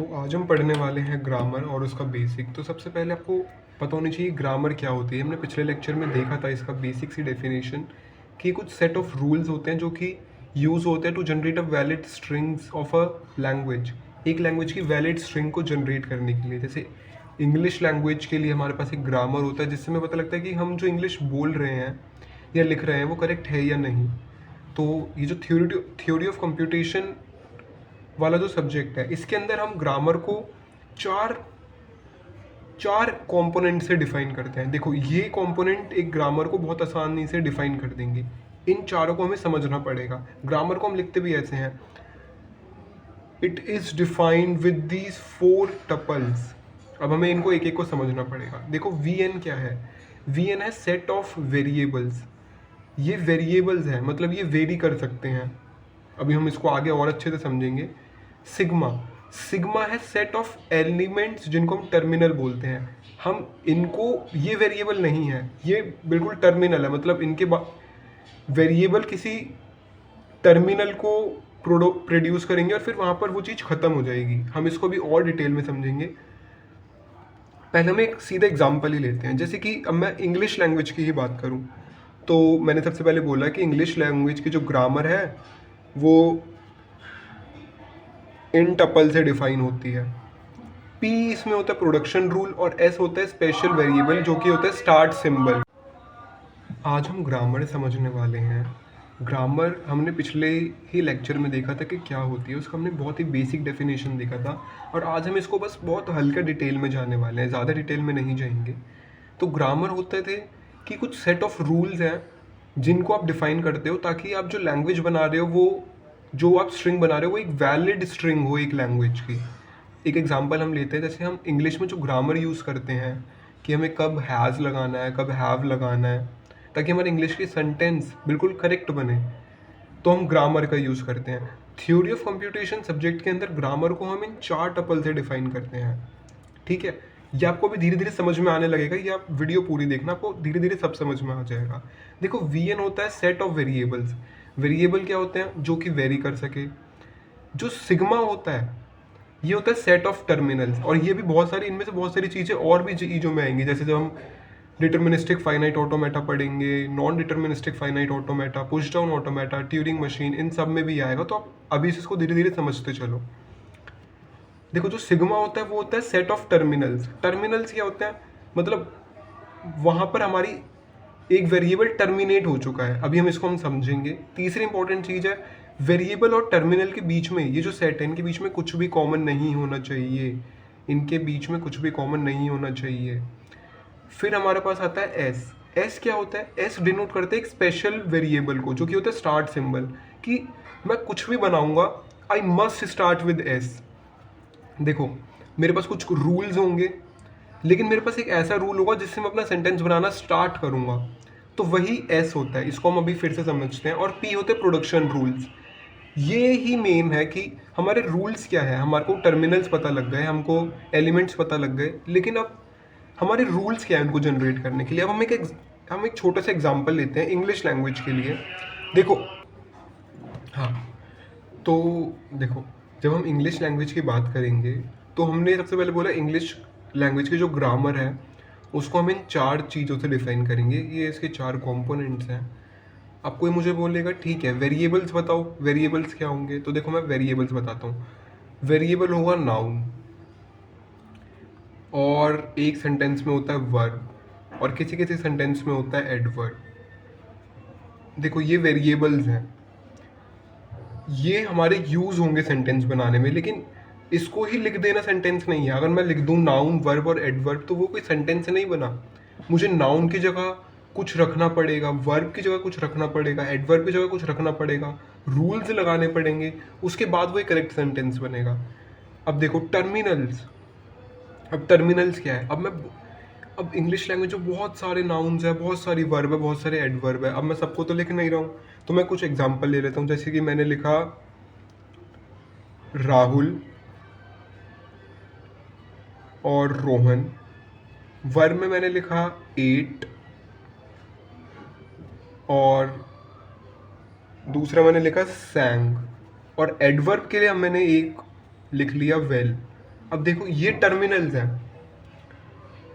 तो आज हम पढ़ने वाले हैं ग्रामर और उसका बेसिक। तो सबसे पहले आपको पता होनी चाहिए ग्रामर क्या होती है। हमने पिछले लेक्चर में देखा था इसका बेसिक सी डेफिनेशन कि कुछ सेट ऑफ रूल्स होते हैं जो कि यूज़ होते हैं to generate a valid strings of a language. एक लैंग्वेज की वैलिड स्ट्रिंग को जनरेट करने के लिए, जैसे इंग्लिश लैंग्वेज के लिए हमारे पास एक ग्रामर होता है जिससे हमें पता लगता है कि हम जो इंग्लिश बोल रहे हैं या लिख रहे हैं वो करेक्ट है या नहीं। तो ये जो थ्योरी ऑफ कंप्यूटेशन वाला जो सब्जेक्ट है इसके अंदर हम ग्रामर को चार चार कंपोनेंट से डिफाइन करते हैं। देखो, ये कंपोनेंट एक ग्रामर को बहुत आसानी से डिफाइन कर देंगे। इन चारों को हमें समझना पड़ेगा। ग्रामर को हम लिखते भी ऐसे हैं, it is defined with these four tuples. अब हमें इनको एक एक को समझना पड़ेगा। देखो, वी एन क्या है? वी एन है सेट ऑफ वेरिएबल्स। ये वेरिएबल्स हैं, मतलब ये वेरी कर सकते हैं। अभी हम इसको आगे और अच्छे से समझेंगे। सिग्मा सिग्मा है सेट ऑफ एलिमेंट्स जिनको हम टर्मिनल बोलते हैं। हम इनको, ये वेरिएबल नहीं है, ये बिल्कुल टर्मिनल है, मतलब इनके वेरिएबल किसी टर्मिनल को प्रोड्यूस करेंगे और फिर वहाँ पर वो चीज़ ख़त्म हो जाएगी। हम इसको भी और डिटेल में समझेंगे। पहले हम एक सीधा एग्जाम्पल ही लेते हैं। जैसे कि अब मैं इंग्लिश लैंग्वेज की ही बात करूँ तो मैंने सबसे पहले बोला कि इंग्लिश लैंग्वेज की जो ग्रामर है वो इन टपल से डिफाइन होती है। पी इसमें होता है प्रोडक्शन रूल और एस होता है स्पेशल वेरिएबल जो कि होता है स्टार्ट सिंबल। आज हम ग्रामर समझने वाले हैं। ग्रामर हमने पिछले ही लेक्चर में देखा था कि क्या होती है, उसका हमने बहुत ही बेसिक डेफिनेशन देखा था और आज हम इसको बस बहुत हल्का डिटेल में जाने वाले हैं, ज़्यादा डिटेल में नहीं जाएंगे। तो ग्रामर होते थे कि कुछ सेट ऑफ रूल्स हैं जिनको आप डिफाइन करते हो ताकि आप जो लैंग्वेज बना रहे हो, वो जो आप स्ट्रिंग बना रहे हो वो एक वैलिड स्ट्रिंग हो एक लैंग्वेज की। एक एग्जांपल हम लेते हैं, जैसे हम इंग्लिश में जो ग्रामर यूज़ करते हैं कि हमें कब हैज़ लगाना है, कब हैव लगाना है, ताकि हमारे इंग्लिश की सेंटेंस बिल्कुल करेक्ट बने, तो हम ग्रामर का यूज़ करते हैं। थ्योरी ऑफ कंप्यूटेशन सब्जेक्ट के अंदर ग्रामर को हम इन चार टपल से डिफाइन करते हैं। ठीक है, ये आपको भी धीरे धीरे समझ में आने लगेगा। ये आप वीडियो पूरी देखना, आपको धीरे धीरे सब समझ में आ जाएगा। देखो, वी एन होता है सेट ऑफ वेरिएबल्स। वेरिएबल क्या होते हैं? जो कि वेरी कर सके। जो सिग्मा होता है ये होता है सेट ऑफ टर्मिनल्स, और ये भी बहुत सारी, इनमें से बहुत सारी चीज़ें और भी चीज़ों में आएंगी। जैसे जब हम डिटर्मिनिस्टिक फाइनाइट ऑटोमेटा पढ़ेंगे, non deterministic finite automata, push down automata, Turing machine, इन सब में भी आएगा। तो आप अभी इसको धीरे धीरे समझते चलो। देखो, जो सिग्मा होता है वो होता है सेट ऑफ टर्मिनल्स। टर्मिनल्स क्या होते हैं? मतलब वहाँ पर हमारी एक वेरिएबल टर्मिनेट हो चुका है। अभी हम इसको समझेंगे। तीसरी इंपॉर्टेंट चीज़ है, वेरिएबल और टर्मिनल के बीच में, ये जो सेट है इनके बीच में कुछ भी कॉमन नहीं होना चाहिए। इनके बीच में कुछ भी कॉमन नहीं होना चाहिए। फिर हमारे पास आता है एस। एस क्या होता है? एस डिनोट करते हैं एक स्पेशल वेरिएबल को जो कि होता है स्टार्ट सिंबल, कि मैं कुछ भी बनाऊंगा I must start with S. देखो, मेरे पास कुछ रूल्स होंगे, लेकिन मेरे पास एक ऐसा रूल होगा जिससे मैं अपना सेंटेंस बनाना स्टार्ट करूंगा, तो वही एस होता है। इसको हम अभी फिर से समझते हैं। और पी होते हैं प्रोडक्शन रूल्स। ये ही मेन है कि हमारे रूल्स क्या है। हमारे को टर्मिनल्स पता लग गए, हमको एलिमेंट्स पता लग गए, लेकिन अब हमारे रूल्स क्या है उनको जनरेट करने के लिए। अब हम एक छोटा सा एग्जांपल लेते हैं इंग्लिश लैंग्वेज के लिए। देखो, हाँ, तो देखो, जब हम इंग्लिश लैंग्वेज की बात करेंगे तो हमने सबसे पहले बोला इंग्लिश लैंग्वेज की जो ग्रामर है उसको हम इन चार चीज़ों से डिफाइन करेंगे। ये इसके चार कंपोनेंट्स हैं। अब कोई मुझे बोलेगा ठीक है वेरिएबल्स बताओ, वेरिएबल्स क्या होंगे? तो देखो, मैं वेरिएबल्स बताता हूँ। वेरिएबल होगा नाउन, और एक सेंटेंस में होता है वर्ब, और किसी किसी सेंटेंस में होता है एडवर्ब। देखो, ये वेरिएबल्स हैं, ये हमारे यूज़ होंगे सेंटेंस बनाने में, लेकिन इसको ही लिख देना सेंटेंस नहीं है। अगर मैं लिख दूँ नाउन, वर्ब और एडवर्ब तो वो कोई सेंटेंस नहीं बना। मुझे नाउन की जगह कुछ रखना पड़ेगा, वर्ब की जगह कुछ रखना पड़ेगा, एडवर्ब की जगह कुछ रखना पड़ेगा, रूल्स लगाने पड़ेंगे, उसके बाद वो एक करेक्ट सेंटेंस बनेगा। अब देखो टर्मिनल्स। अब टर्मिनल्स क्या है? अब इंग्लिश लैंग्वेज में बहुत सारे नाउन्स है, बहुत सारी वर्ब है, बहुत सारे एडवर्ब है। अब मैं सबको तो लिख नहीं रहा हूँ, तो मैं कुछ एग्जांपल ले लेता हूँ। जैसे कि मैंने लिखा राहुल और रोहन। वर्ब में मैंने लिखा 8, और मैंने लिखा सैंग। और एडवर्ब के लिए मैंने एक लिख लिया वेल। अब देखो ये टर्मिनल्स हैं,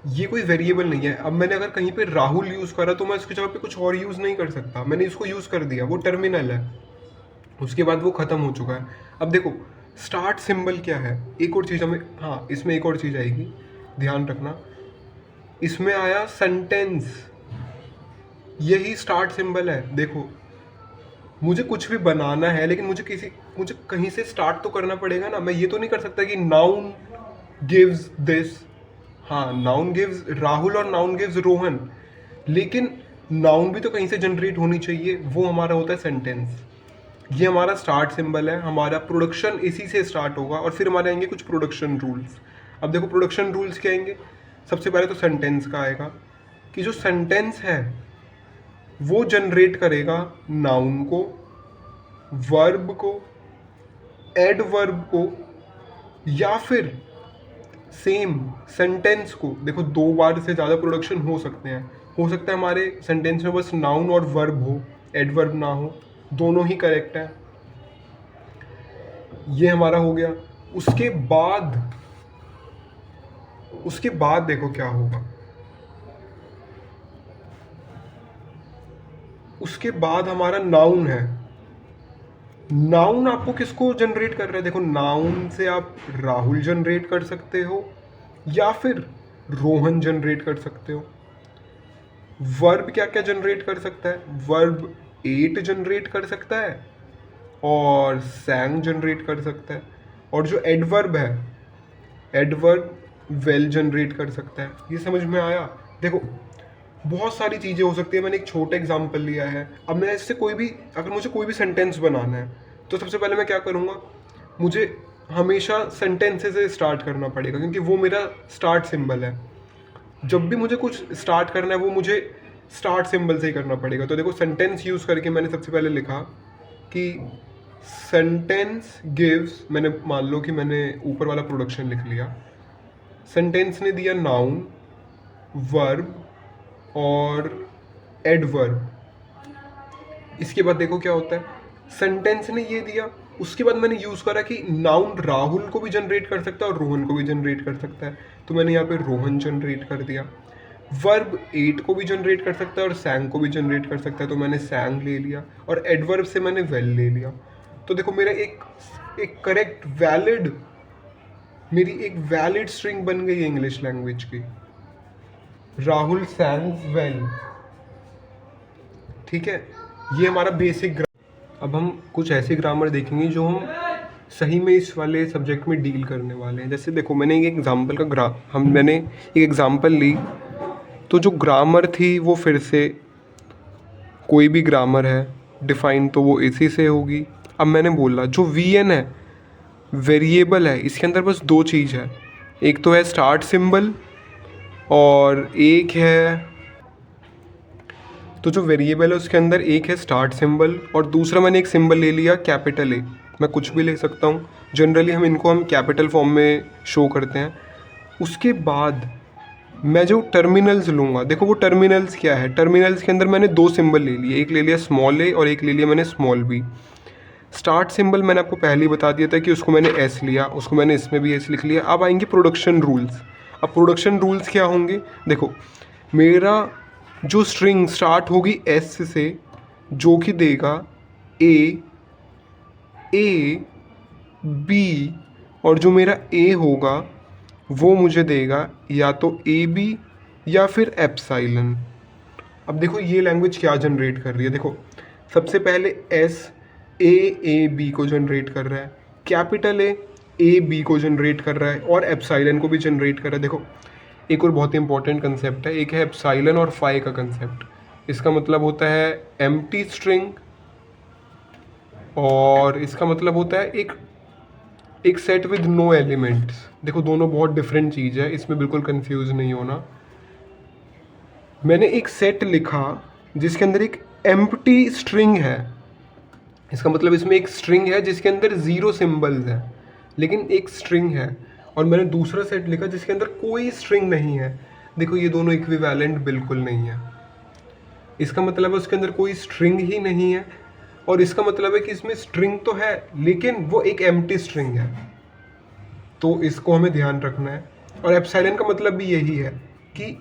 ये कोई वेरिएबल नहीं है। अब मैंने अगर कहीं पे राहुल यूज़ करा तो मैं इसकी जगह पे कुछ और यूज़ नहीं कर सकता, मैंने इसको यूज़ कर दिया, वो टर्मिनल है, उसके बाद वो ख़त्म हो चुका है। अब देखो स्टार्ट सिंबल क्या है, एक और चीज़ हमें, हाँ इसमें एक और चीज़ आएगी, ध्यान रखना, इसमें आया सेंटेंस, यही स्टार्ट सिंबल है। देखो मुझे कुछ भी बनाना है लेकिन मुझे कहीं से स्टार्ट तो करना पड़ेगा ना, मैं ये तो नहीं कर सकता कि नाउन गिव्स दिस, हाँ नाउन गिव्स राहुल और नाउन गिव्स रोहन, लेकिन नाउन भी तो कहीं से जनरेट होनी चाहिए, वो हमारा होता है सेंटेंस। ये हमारा स्टार्ट सिंबल है, हमारा प्रोडक्शन इसी से स्टार्ट होगा और फिर हमारे आएंगे कुछ प्रोडक्शन रूल्स। अब देखो प्रोडक्शन रूल्स क्या आएंगे, सबसे पहले तो सेंटेंस का आएगा कि जो सेंटेंस है वो जनरेट करेगा नाउन को, वर्ब को, एडवर्ब को, या फिर सेम सेंटेंस को। देखो दो बार से ज़्यादा प्रोडक्शन हो सकते हैं, हो सकता है हमारे सेंटेंस में बस नाउन और वर्ब हो, एडवर्ब ना हो, दोनों ही करेक्ट है। ये हमारा हो गया। उसके बाद देखो क्या होगा, उसके बाद हमारा नाउन है। नाउन आपको किसको जनरेट कर रहा है, देखो नाउन से आप राहुल जनरेट कर सकते हो या फिर रोहन जनरेट कर सकते हो। वर्ब क्या क्या जनरेट कर सकता है, वर्ब एट जनरेट कर सकता है और सैंग जनरेट कर सकता है, और जो एडवर्ब है, एडवर्ब वेल जनरेट कर सकता है। ये समझ में आया। देखो बहुत सारी चीज़ें हो सकती है, मैंने एक छोटा एग्जांपल लिया है। अब मैं इससे अगर मुझे कोई भी सेंटेंस बनाना है तो सबसे पहले मैं क्या करूँगा, मुझे हमेशा सेंटेंस से स्टार्ट करना पड़ेगा क्योंकि वो मेरा स्टार्ट सिंबल है। जब भी मुझे कुछ स्टार्ट करना है वो मुझे स्टार्ट सिंबल से ही करना पड़ेगा। तो देखो सेंटेंस यूज़ करके मैंने सबसे पहले लिखा कि सेंटेंस गिव्स, मैंने मान लो कि मैंने ऊपर वाला प्रोडक्शन लिख लिया, सेंटेंस ने दिया नाउन, वर्ब और एडवर्ब। इसके बाद देखो क्या होता है, सेंटेंस ने ये दिया, उसके बाद मैंने यूज़ करा कि नाउन राहुल को भी जनरेट कर सकता है और रोहन को भी जनरेट कर सकता है, तो मैंने यहाँ पे रोहन जनरेट कर दिया। वर्ब एट को भी जनरेट कर सकता है और सैंग को भी जनरेट कर सकता है, तो मैंने सैंग ले लिया, और एडवर्ब से मैंने वेल ले लिया। तो देखो मेरा एक करेक्ट वैलिड, मेरी एक वैलिड स्ट्रिंग बन गई है इंग्लिश लैंग्वेज की, राहुल सैंग्स वेल। ठीक है, ये हमारा बेसिक। अब हम कुछ ऐसे ग्रामर देखेंगे जो हम सही में इस वाले सब्जेक्ट में डील करने वाले हैं। जैसे देखो मैंने एक एग्जांपल का मैंने एक एग्जांपल ली, तो जो ग्रामर थी वो फिर से कोई भी ग्रामर है डिफाइन तो वो इसी से होगी। अब मैंने बोला जो वी एन है वेरिएबल है, इसके अंदर बस दो चीज़ है, एक तो है स्टार्ट सिंबल और एक है, तो जो वेरिएबल है उसके अंदर एक है स्टार्ट सिंबल और दूसरा मैंने एक सिंबल ले लिया कैपिटल ए। मैं कुछ भी ले सकता हूँ, जनरली हम कैपिटल फॉर्म में शो करते हैं। उसके बाद मैं जो टर्मिनल्स लूँगा, देखो वो टर्मिनल्स क्या है, टर्मिनल्स के अंदर मैंने दो सिंबल ले लिए, एक ले लिया स्मॉल ए और एक ले लिया मैंने स्मॉल बी। स्टार्ट सिंबल मैंने आपको पहले ही बता दिया था कि उसको मैंने एस लिया, उसको मैंने इसमें भी एस लिख लिया। अब आएंगे प्रोडक्शन रूल्स। अब प्रोडक्शन रूल्स क्या होंगे, देखो मेरा जो स्ट्रिंग स्टार्ट होगी एस से, जो कि देगा ए बी, और जो मेरा ए होगा वो मुझे देगा या तो ए बी या फिर एप्साइलन। अब देखो ये लैंग्वेज क्या जनरेट कर रही है, देखो सबसे पहले एस ए बी को जनरेट कर रहा है, कैपिटल ए बी को जनरेट कर रहा है और एप्साइलन को भी जनरेट कर रहा है। देखो एक और बहुत ही इंपॉर्टेंट कंसेप्ट है, एक है एप्साइलन और फाई का कंसेप्ट। इसका मतलब होता है एम्प्टी स्ट्रिंग और इसका मतलब होता है एक सेट विद नो एलिमेंट्स। देखो दोनों बहुत डिफरेंट चीज़ है, इसमें बिल्कुल कंफ्यूज नहीं होना। मैंने एक सेट लिखा जिसके अंदर एक एम्प्टी स्ट्रिंग है, इसका मतलब इसमें एक स्ट्रिंग है जिसके अंदर ज़ीरो सिंबल्स है लेकिन एक स्ट्रिंग है, और मैंने दूसरा सेट लिखा जिसके अंदर कोई स्ट्रिंग नहीं है। देखो ये दोनों इक्विवेलेंट बिल्कुल नहीं है। इसका मतलब है उसके अंदर कोई स्ट्रिंग ही नहीं है, और इसका मतलब है कि इसमें स्ट्रिंग तो है लेकिन वो एक एम्प्टी स्ट्रिंग है। तो इसको हमें ध्यान रखना है। और एप्सिलॉन का मतलब भी यही है कि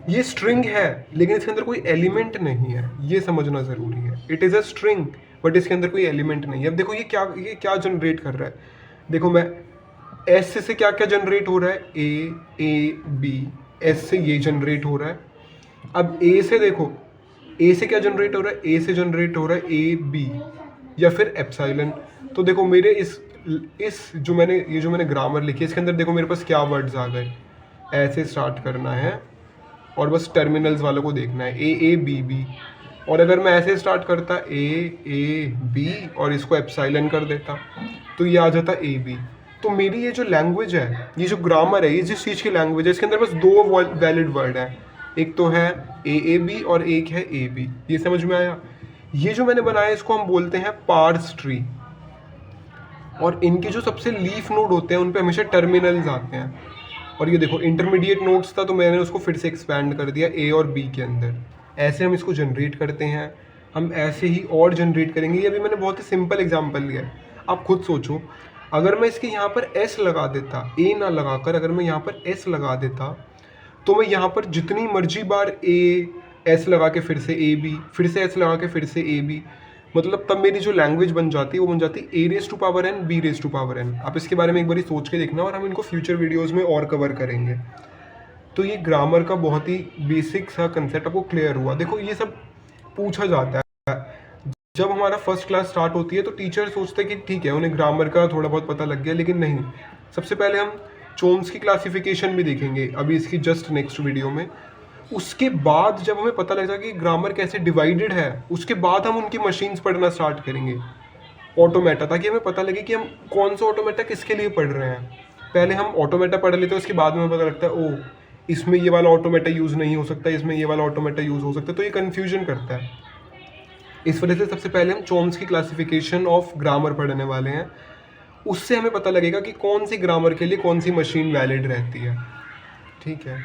ये स्ट्रिंग है लेकिन इसके अंदर कोई एलिमेंट नहीं है, ये समझना ज़रूरी है। It is a string but इसके अंदर कोई एलिमेंट नहीं है। अब देखो ये क्या जनरेट कर रहा है। देखो मैं एस से क्या क्या जनरेट हो रहा है, ए बी, एस से ये जनरेट हो रहा है। अब ए से देखो, ए से क्या जनरेट हो रहा है, ए से जनरेट हो रहा है ए बी या फिर एप्सिलॉन। तो देखो मेरे इस जो मैंने ग्रामर लिखी है इसके अंदर देखो मेरे पास क्या वर्ड्स आ गए। ऐसे स्टार्ट करना है और बस टर्मिनल्स वालों को देखना है, ए बी बी। और अगर मैं ऐसे स्टार्ट करता ए बी और इसको एप्सिलॉन कर देता तो ये आ जाता ए बी। तो मेरी ये जो लैंग्वेज है, ये जो ग्रामर है, ये जिस चीज़ की लैंग्वेज है, इसके अंदर बस दो वैलिड वर्ड हैं। एक तो है ए बी और एक है ए बी। ये समझ में आया। ये जो मैंने बनाया इसको हम बोलते हैं पार्स ट्री। और इनके जो सबसे लीफ नोड होते हैं उन पे हमेशा टर्मिनल्स आते हैं। और ये देखो इंटरमीडिएट नोड्स था तो मैंने उसको फिर से एक्सपैंड कर दिया ए और बी के अंदर। ऐसे हम इसको जनरेट करते हैं। हम ऐसे ही और जनरेट करेंगे। ये अभी मैंने बहुत ही सिंपल एग्जांपल लिया है। आप खुद सोचो, अगर मैं इसके यहाँ पर एस लगा देता, ए ना लगाकर अगर मैं यहाँ पर एस लगा देता तो मैं यहाँ पर जितनी मर्जी बार ए एस लगा के फिर से ए बी, फिर से एस लगा के फिर से ए बी, मतलब तब मेरी जो लैंग्वेज बन जाती है वो बन जाती है a raise to power n b raise to power n. आप इसके बारे में एक बार सोच के देखना और हम इनको फ्यूचर वीडियोज़ में और कवर करेंगे। तो ये ग्रामर का बहुत ही बेसिक सा कंसेप्ट आपको क्लियर हुआ। देखो ये सब पूछा जाता है जब हमारा फर्स्ट क्लास स्टार्ट होती है तो टीचर सोचते हैं कि ठीक है उन्हें ग्रामर का थोड़ा बहुत पता लग गया, लेकिन नहीं। सबसे पहले हम चोम्स्की क्लासिफिकेशन भी देखेंगे अभी इसकी जस्ट नेक्स्ट वीडियो में। उसके बाद जब हमें पता लगता है कि ग्रामर कैसे डिवाइडेड है, उसके बाद हम उनकी मशीन्स पढ़ना स्टार्ट करेंगे, ऑटोमेटा, ताकि हमें पता लगे कि हम कौन सा ऑटोमेटा किसके लिए पढ़ रहे हैं। पहले हम ऑटोमेटा पढ़ लेते हैं, उसके बाद में पता लगता है ओ इसमें ये वाला ऑटोमेटा यूज़ नहीं हो सकता, इसमें ये वाला ऑटोमेटा यूज़ हो सकता है। तो ये कन्फ्यूजन करता है। इस वजह से सबसे पहले हम चोम्स्की क्लासिफिकेशन ऑफ ग्रामर पढ़ने वाले हैं। उससे हमें पता लगेगा कि कौन सी ग्रामर के लिए कौन सी मशीन वैलिड रहती है। ठीक है।